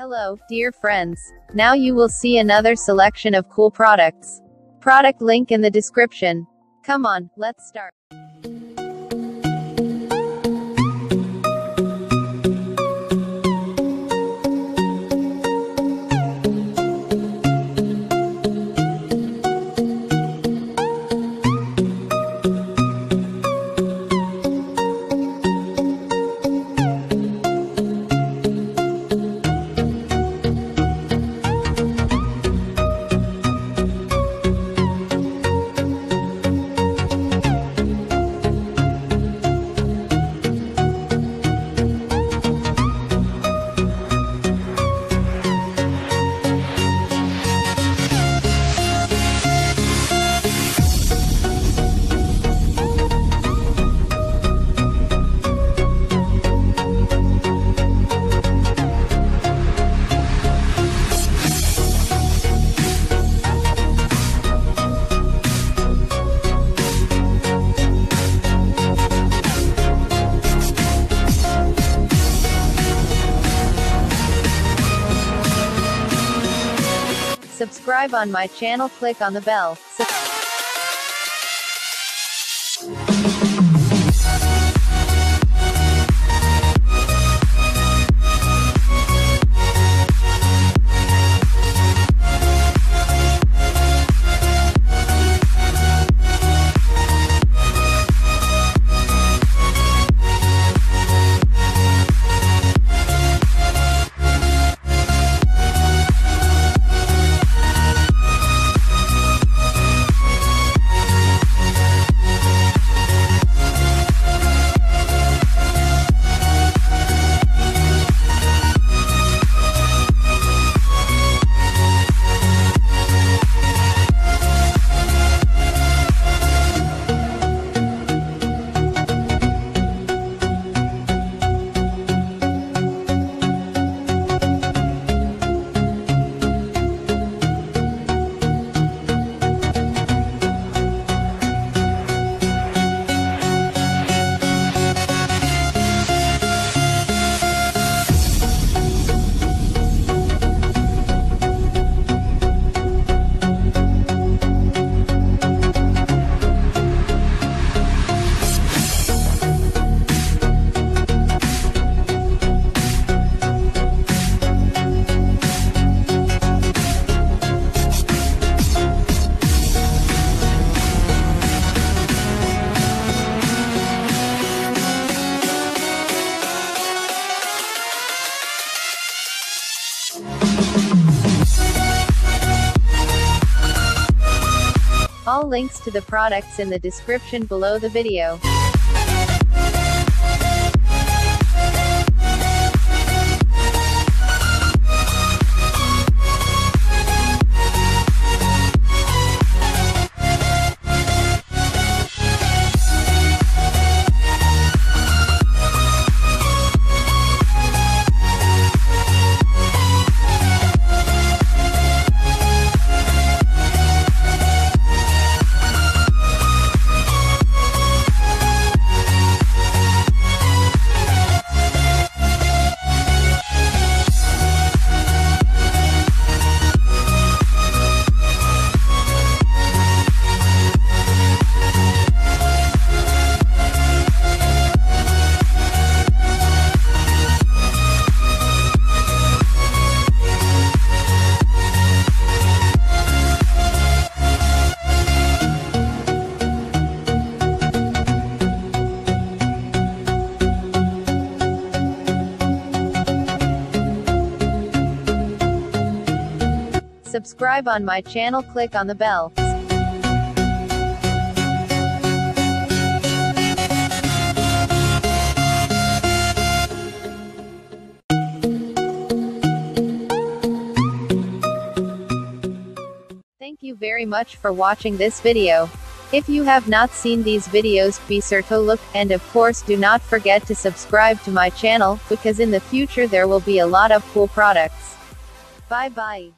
Hello, dear friends. Now you will see another selection of cool products. Product link in the description. Come on, let's start. Subscribe on my channel, click on the bell. All links to the products in the description below the video. Subscribe on my channel, click on the bell. Thank you very much for watching this video. If you have not seen these videos, be sure to look, and of course do not forget to subscribe to my channel, because in the future there will be a lot of cool products. Bye bye.